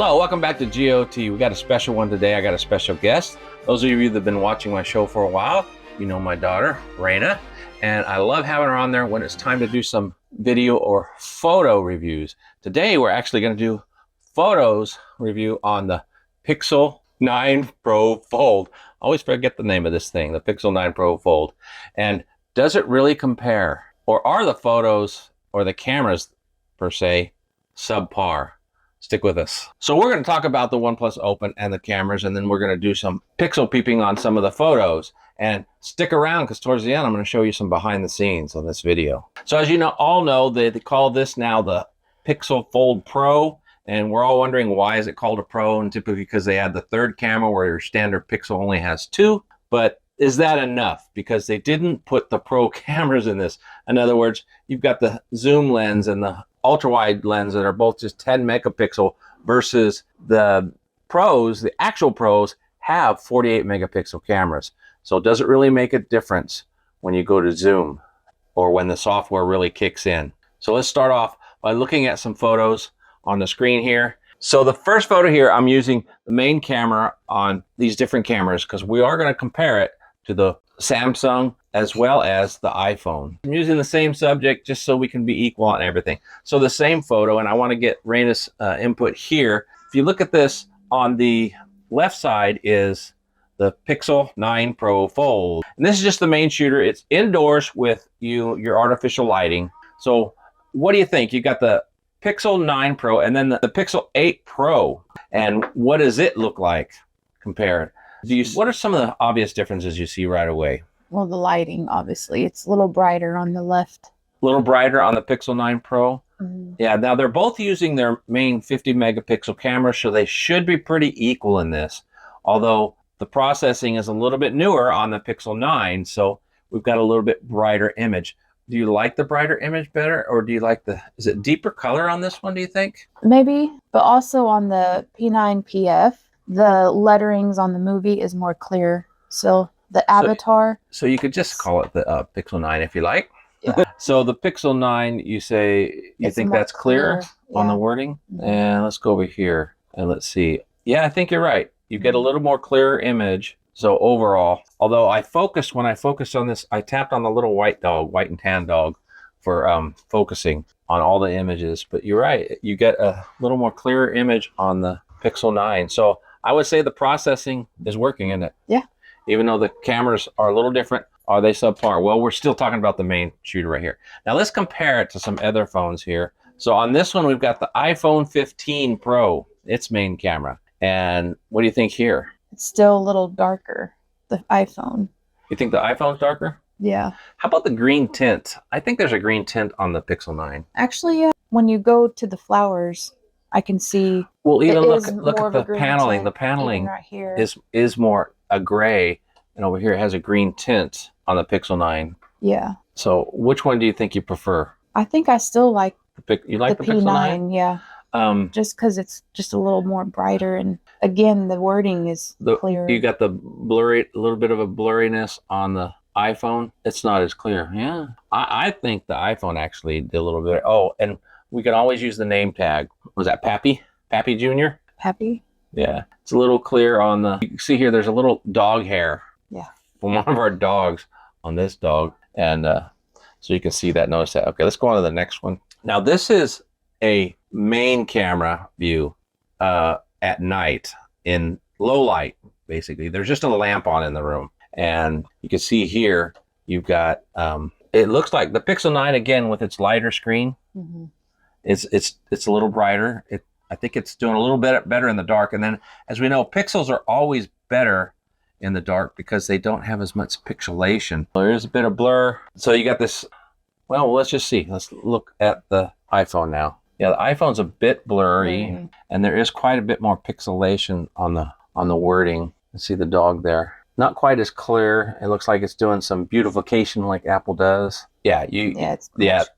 Hello, welcome back to GOT. We got a special one today. I got a special guest. Those of you that have been watching my show for a while, you know my daughter, Raina, and I love having her on there when it's time to do some video or photo reviews. Today, we're actually going to do photos review on the Pixel 9 Pro Fold. I always forget the name of this thing, the Pixel 9 Pro Fold. And does it really compare? Or are the photos or the cameras, per se, subpar? Stick with us. So we're going to talk about the Oneplus Open and the cameras, and then we're going to do some pixel peeping on some of the photos. And stick around, because towards the end, I'm going to show you some behind the scenes on this video. So as you all know, they call this now the Pixel Fold Pro, and we're all wondering why is it called a Pro, and typically because they add the third camera where your standard Pixel only has two. But is that enough? Because they didn't put the Pro cameras in this. In other words, you've got the zoom lens and the ultra-wide lens that are both just 10 megapixel versus the Pros, the actual Pros, have 48 megapixel cameras. So does it really make a difference when you go to zoom or when the software really kicks in? So let's start off by looking at some photos on the screen here. So the first photo here, I'm using the main camera on these different cameras because we are going to compare it to the Samsung as well as the iPhone. I'm using the same subject just so we can be equal on everything. So the same photo, and I want to get Raina's input here. If you look at this, on the left side is the Pixel 9 Pro Fold. And this is just the main shooter. It's indoors with your artificial lighting. So what do you think? You got the Pixel 9 Pro and then the Pixel 8 Pro. And what does it look like compared? What are some of the obvious differences you see right away? Well, the lighting, obviously. It's a little brighter on the left. A little brighter on the Pixel 9 Pro? Mm-hmm. Yeah, now they're both using their main 50 megapixel camera, so they should be pretty equal in this. Although the processing is a little bit newer on the Pixel 9, so we've got a little bit brighter image. Do you like the brighter image better, or do you like is it deeper color on this one, do you think? Maybe, but also on the P9PF, the letterings on the movie is more clear. So the avatar. So you could just call it the Pixel 9 if you like. Yeah. So the Pixel 9, you say you think that's clear on the wording? Mm-hmm. And let's go over here and let's see. Yeah, I think you're right. You get a little more clearer image. So overall, although when I focused on this, I tapped on the little white and tan dog for focusing on all the images. But you're right. You get a little more clearer image on the Pixel 9. So I would say the processing is working, isn't it? Yeah. Even though the cameras are a little different, are they subpar? Well, we're still talking about the main shooter right here. Now let's compare it to some other phones here. So on this one, we've got the iPhone 15 Pro, its main camera. And what do you think here? It's still a little darker, the iPhone. You think the iPhone's darker? Yeah. How about the green tint? I think there's a green tint on the Pixel 9. Actually, yeah. When you go to the flowers, I can see. Well, even look at the paneling. The paneling right here is more a gray, and over here it has a green tint on the Pixel 9. Yeah. So which one do you think you prefer? I think I still like the Pixel 9? Yeah. Just because it's just a little more brighter, and again, the wording is clearer. You got a little bit of a blurriness on the iPhone. It's not as clear. Yeah. I think the iPhone actually did a little bit. Oh, and we can always use the name tag. Was that Pappy? Pappy Jr.? Pappy? Yeah. It's a little clear on you can see here there's a little dog hair. Yeah. From one of our dogs on this dog. And so you can see that, notice that. Okay, let's go on to the next one. Now this is a main camera view at night in low light, basically. There's just a lamp on in the room. And you can see here, you've got, it looks like the Pixel 9, again, with its lighter screen. Mm-hmm. It's a little brighter. I think it's doing a little bit better in the dark. And then, as we know, Pixels are always better in the dark because they don't have as much pixelation. There's a bit of blur. So you got this. Well, let's just see. Let's look at the iPhone now. Yeah, the iPhone's a bit blurry, and there is quite a bit more pixelation on the wording. You see the dog there. Not quite as clear. It looks like it's doing some beautification like Apple does. Yeah, the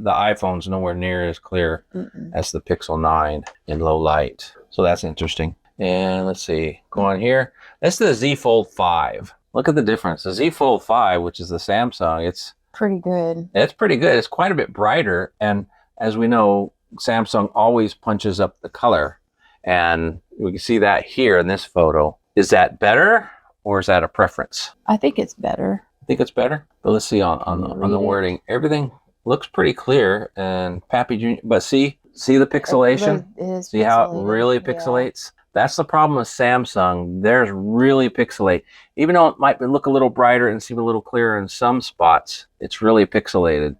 iPhone's nowhere near as clear as the Pixel 9 in low light. So that's interesting. And let's see, go on here. That's the Z Fold 5. Look at the difference. The Z Fold 5, which is the Samsung, it's pretty good. It's pretty good. It's quite a bit brighter. And as we know, Samsung always punches up the color. And we can see that here in this photo. Is that better or is that a preference? I think it's better. I think it's better. But let's see on the wording. Everything looks pretty clear. And Pappy Jr. But see the pixelation? See how it really pixelates? Yeah. That's the problem with Samsung. Theirs really pixelate. Even though it might look a little brighter and seem a little clearer in some spots, it's really pixelated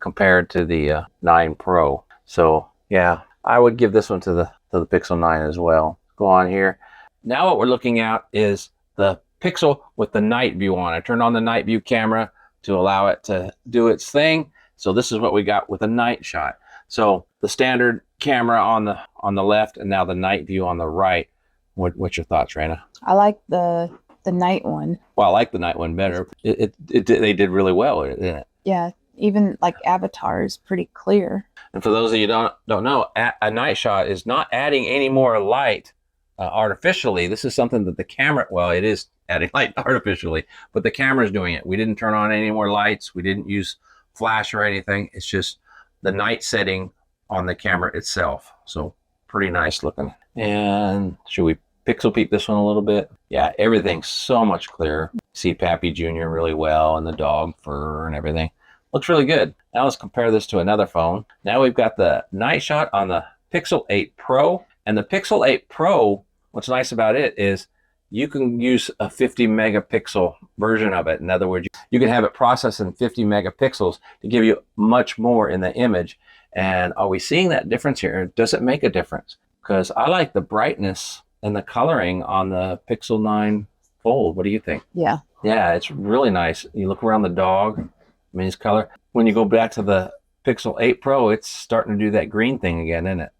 compared to the 9 Pro. So yeah, I would give this one to the Pixel 9 as well. Go on here. Now what we're looking at is the Pixel with the night view on. I turned on the night view camera to allow it to do its thing. So this is what we got with a night shot. So the standard camera on the left, and now the night view on the right. What's your thoughts, Raina? I like the night one. Well, I like the night one better. They did really well with it, didn't it? Yeah, even like Avatar is pretty clear. And for those of you who don't know, a night shot is not adding any more light artificially. This is something that the camera, well, it is adding light artificially, but the camera is doing it. We didn't turn on any more lights. We didn't use flash or anything. It's just the night setting on the camera itself. So pretty nice looking. And should we pixel peep this one a little bit? Yeah, everything's so much clearer. See Pappy Jr. really well, and the dog fur and everything. Looks really good. Now let's compare this to another phone. Now we've got the night shot on the Pixel 8 Pro. And the Pixel 8 Pro, what's nice about it is you can use a 50 megapixel version of it. In other words, you can have it processed in 50 megapixels to give you much more in the image. And are we seeing that difference here? Does it make a difference? Because I like the brightness and the coloring on the Pixel 9 Fold. What do you think? Yeah. Yeah, it's really nice. You look around the dog, I mean, his color. When you go back to the Pixel 8 Pro, it's starting to do that green thing again, isn't it?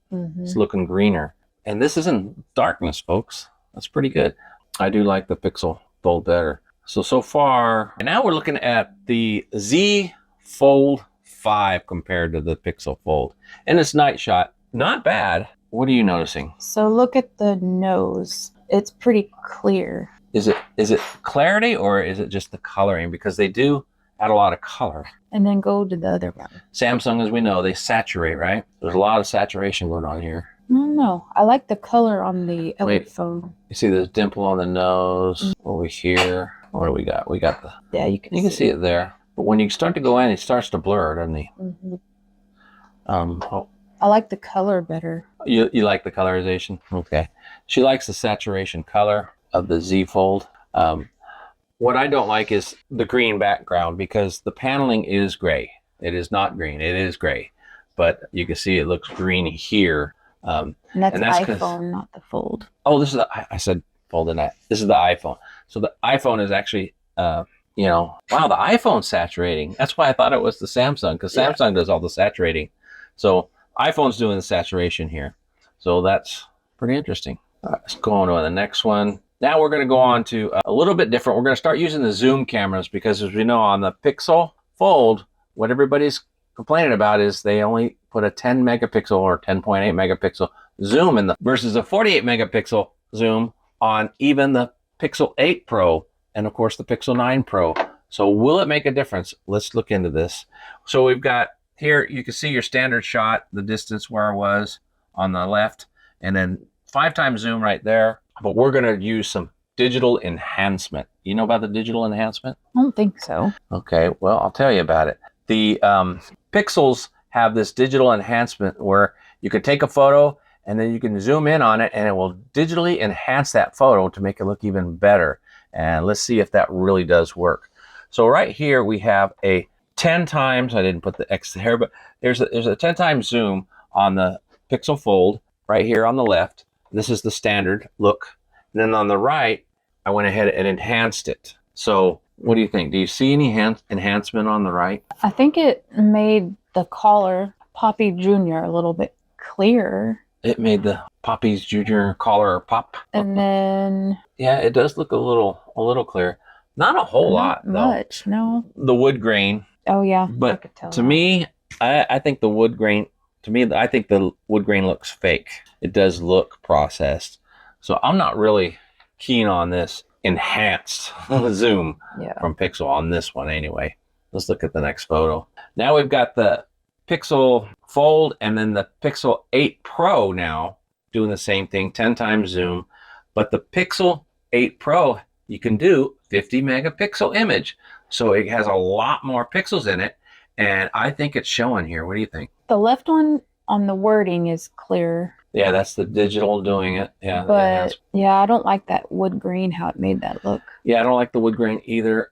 It's looking greener. And this isn't darkness, folks. That's pretty good. I do like the Pixel Fold better. So far, and now we're looking at the Z Fold 5 compared to the Pixel Fold. And this night shot, not bad. What are you noticing? So look at the nose. It's pretty clear. Is it clarity or is it just the coloring? Because they do add a lot of color. And then go to the other one. Samsung, as we know, they saturate, right? There's a lot of saturation going on here. No, I like the color on the other phone. You see this dimple on the nose over here. What do we got? We got the... Yeah, you can see it there. But when you start to go in, it starts to blur, doesn't it? I like the color better. You like the colorization? Okay. She likes the saturation color of the Z Fold. What I don't like is the green background because the paneling is gray. It is not green. It is gray. But you can see it looks green here. And that's iPhone, not the Fold. Oh, this is I said Fold in that. This is the iPhone. So the iPhone is actually, wow, the iPhone's saturating. That's why I thought it was the Samsung, because Samsung does all the saturating. So iPhone's doing the saturation here. So that's pretty interesting. All right, let's go on to the next one. Now we're going to go on to a little bit different. We're going to start using the zoom cameras because, as we know, on the Pixel Fold, what everybody's complaining about is they only put a 10 megapixel or 10.8 megapixel zoom in versus a 48 megapixel zoom on even the Pixel 8 Pro and of course the Pixel 9 Pro. So will it make a difference? Let's look into this. So we've got here, you can see your standard shot, the distance where I was on the left, and then 5 times zoom right there. But we're going to use some digital enhancement. You know about the digital enhancement? I don't think so. Okay, well, I'll tell you about it. The Pixels have this digital enhancement where you can take a photo and then you can zoom in on it and it will digitally enhance that photo to make it look even better. And let's see if that really does work. So right here we have a 10 times, I didn't put the X there, but there's a 10 times zoom on the Pixel Fold right here on the left. This is the standard look. And then on the right, I went ahead and enhanced it. So what do you think? Do you see any enhancement on the right? I think it made the collar, Poppy Jr., a little bit clearer. It made the Poppy's Jr. collar pop. And then... Yeah, it does look a little clear. Not a whole lot, though. Not much, no. The wood grain. Oh, yeah. But to me, I think the wood grain, I think the wood grain looks fake. It does look processed. So I'm not really keen on this enhanced zoom from Pixel on this one anyway. Let's look at the next photo. Now we've got the Pixel Fold and then the Pixel 8 Pro now doing the same thing, 10 times zoom. But the Pixel 8 Pro, you can do 50 megapixel image. So it has a lot more pixels in it. And I think it's showing here. What do you think? The left one on the wording is clear. Yeah, that's the digital doing it. Yeah, but yeah, I don't like that wood green, how it made that look. Yeah, I don't like the wood grain either.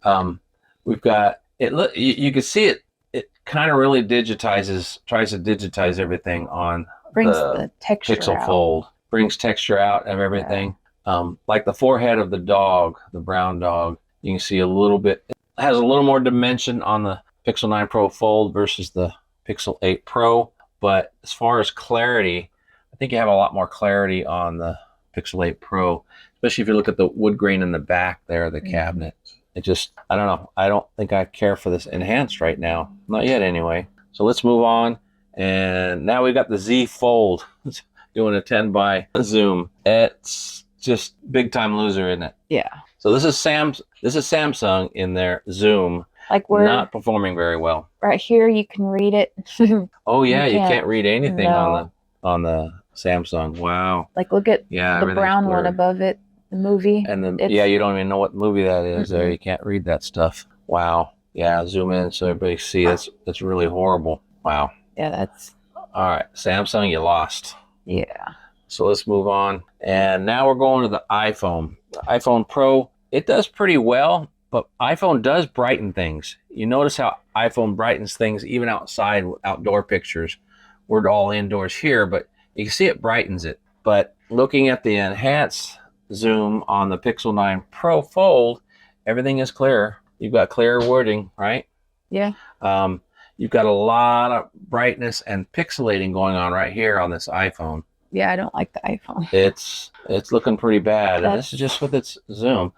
We've got it. Look, you can see it. It kind of really tries to digitize everything on Brings the texture Pixel out. Fold. Brings texture out of everything. Yeah. Like the forehead of the dog, the brown dog, you can see a little bit. It has a little more dimension on the Pixel 9 Pro Fold versus the Pixel 8 Pro. But as far as clarity, I think you have a lot more clarity on the Pixel 8 Pro, especially if you look at the wood grain in the back there of the cabinet. It just, I don't know. I don't think I care for this enhanced right now. Not yet anyway. So let's move on. And now we've got the Z Fold doing a 10 by zoom. It's just big time loser, isn't it? Yeah. So this is Samsung in their zoom. Like we're not performing very well. Right here, you can read it. Oh yeah, you can't read anything no. on the Samsung. Wow. Like look at the brown one above it, the movie. And you don't even know what movie that is. There, you can't read that stuff. Wow. Yeah, zoom in so everybody see. That's really horrible. Wow. Yeah, that's. All right, Samsung, you lost. Yeah. So let's move on. And now we're going to the iPhone. The iPhone Pro, it does pretty well. But iPhone does brighten things. You notice how iPhone brightens things even outside, outdoor pictures. We're all indoors here, but you can see it brightens it. But looking at the enhanced zoom on the Pixel 9 Pro Fold, everything is clearer. You've got clearer wording, right? Yeah. You've got a lot of brightness and pixelating going on right here on this iPhone. Yeah, I don't like the iPhone. It's looking pretty bad. And this is just with its zoom.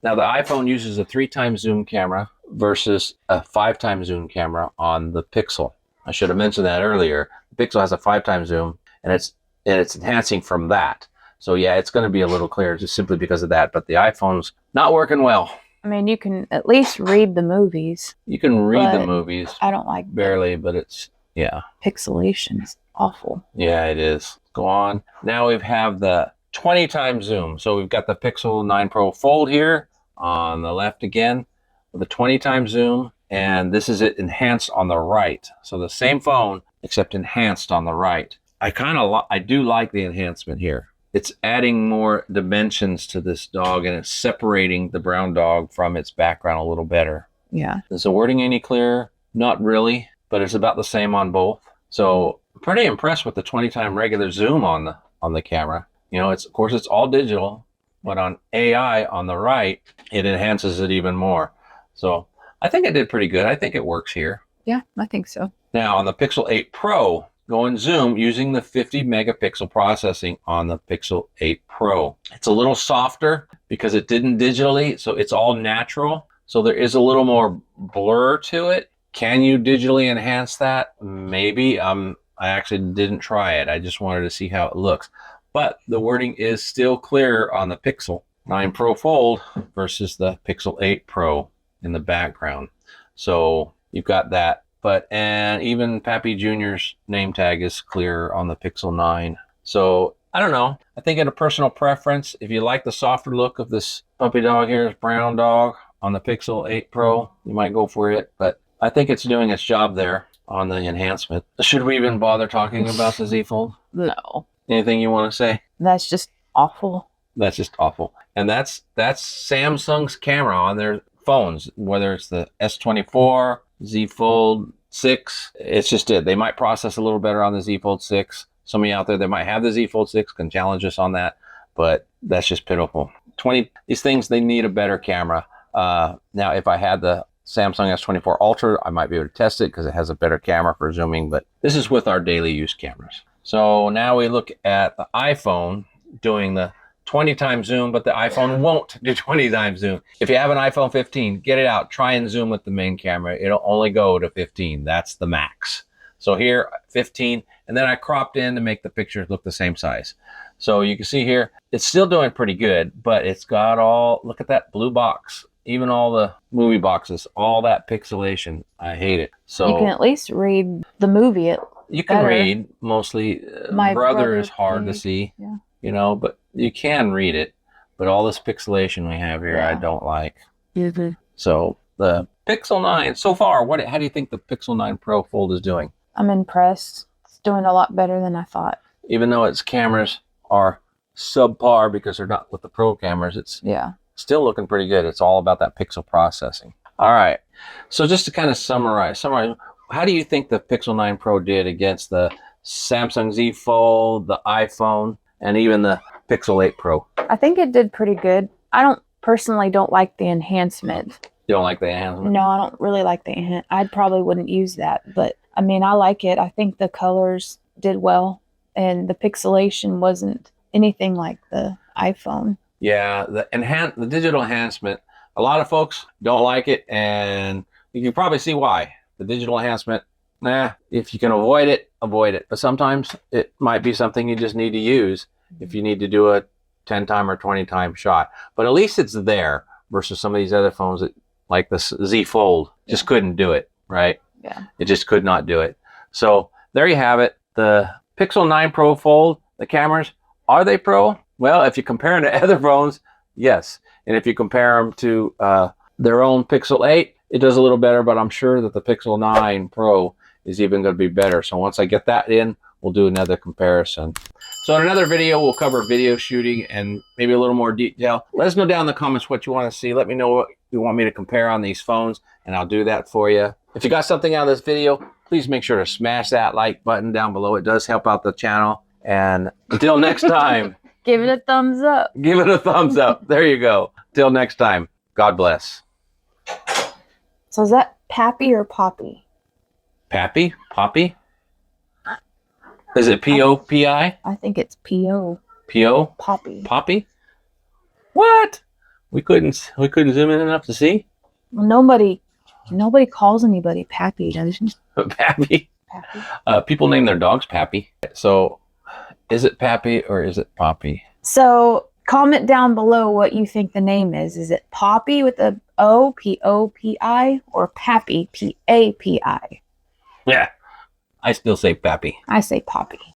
Now, the iPhone uses a 3x zoom camera versus a 5x zoom camera on the Pixel. I should have mentioned that earlier. The Pixel has a 5x zoom, and it's enhancing from that. So, yeah, it's going to be a little clearer just simply because of that. But the iPhone's not working well. I mean, you can at least read the movies. You can read the movies. I don't like barely, but it's, yeah. Pixelation is awful. Yeah, it is. Go on. Now we have the 20x zoom. So we've got the Pixel 9 Pro Fold here on the left again with a 20x zoom, and this is it enhanced on the right. So the same phone except enhanced on the right. I do like the enhancement here. It's adding more dimensions to this dog, and it's separating the brown dog from its background a little better. Yeah. Is the wording any clearer? Not really, but it's about the same on both. So I'm pretty impressed with the 20x regular zoom on the camera. You know, of course it's all digital, but on AI on the right, it enhances it even more. So I think it did pretty good. I think it works here. Yeah, I think so. Now on the Pixel 8 Pro, go and zoom using the 50 megapixel processing on the Pixel 8 Pro. It's a little softer because it didn't digitally, so it's all natural. So there is a little more blur to it. Can you digitally enhance that? Maybe. I actually didn't try it. I just wanted to see how it looks. But the wording is still clearer on the Pixel 9 Pro Fold versus the Pixel 8 Pro in the background. So you've got that. And even Pappy Jr.'s name tag is clearer on the Pixel 9. So I don't know. I think in a personal preference, if you like the softer look of this puppy dog here, this brown dog on the Pixel 8 Pro, you might go for it. But I think it's doing its job there on the enhancement. Should we even bother talking about the Z Fold? No. Anything you want to say? That's just awful. That's just awful. And that's Samsung's camera on their phones, whether it's the S24, Z Fold 6. It's just it. They might process a little better on the Z Fold 6. Some of you out there that might have the Z Fold 6 can challenge us on that, but that's just pitiful. These things, they need a better camera. Now, if I had the Samsung S24 Ultra, I might be able to test it because it has a better camera for zooming, but this is with our daily use cameras. So now we look at the iPhone doing the 20x zoom, but the iPhone won't do 20x zoom. If you have an iPhone 15, get it out. Try and zoom with the main camera. It'll only go to 15. That's the max. So here, 15, and then I cropped in to make the pictures look the same size. So you can see here, it's still doing pretty good, but it's got look at that blue box. Even all the movie boxes, all that pixelation. I hate it. So you can at least read the movie. You can better. read mostly. My Brother is brother hard to paid, see, yeah. you know, but you can read it. But all this pixelation we have here, I Yeah. don't like. Mhm. So the Pixel 9, so far, how do you think the Pixel 9 Pro Fold is doing? I'm impressed. It's doing a lot better than I thought. Even though its cameras are subpar because they're not with the Pro cameras, it's Yeah. still looking pretty good. It's all about that pixel processing. All right. So just to kind of summarize, how do you think the Pixel 9 Pro did against the Samsung Z Fold, the iPhone, and even the Pixel 8 Pro? I think it did pretty good. I don't like the enhancement. You don't like the enhancement? No, I don't really like the enhancement. I probably wouldn't use that, but I mean, I like it. I think the colors did well, and the pixelation wasn't anything like the iPhone. Yeah, the digital enhancement, a lot of folks don't like it, and you can probably see why. The digital enhancement, if you can avoid it, avoid it. But sometimes it might be something you just need to use if you need to do a 10-time or 20-time shot. But at least it's there versus some of these other phones that, like the Z Fold, just couldn't do it, right? Yeah. It just could not do it. So there you have it. The Pixel 9 Pro Fold, the cameras, are they pro? Well, if you compare them to other phones, yes. And if you compare them to their own Pixel 8, it does a little better, but I'm sure that the Pixel 9 Pro is even going to be better. So once I get that in, we'll do another comparison. So in another video, we'll cover video shooting and maybe a little more detail. Let us know down in the comments what you want to see. Let me know what you want me to compare on these phones, and I'll do that for you. If you got something out of this video, please make sure to smash that like button down below. It does help out the channel. And until next time, Give it a thumbs up. give it a thumbs up. There you go. Till next time, God bless. So is that Pappy or Poppy? Pappy? Poppy? Is it P-O-P-I? I think it's P-O. P-O? Poppy. Poppy? What? We couldn't zoom in enough to see? Well, nobody calls anybody Pappy. Pappy? Pappy. People name their dogs Pappy. So is it Pappy or is it Poppy? So comment down below what you think the name is. Is it Poppy with a O, P-O-P-I, or Pappy, P-A-P-I? Yeah, I still say Pappy. I say Poppy.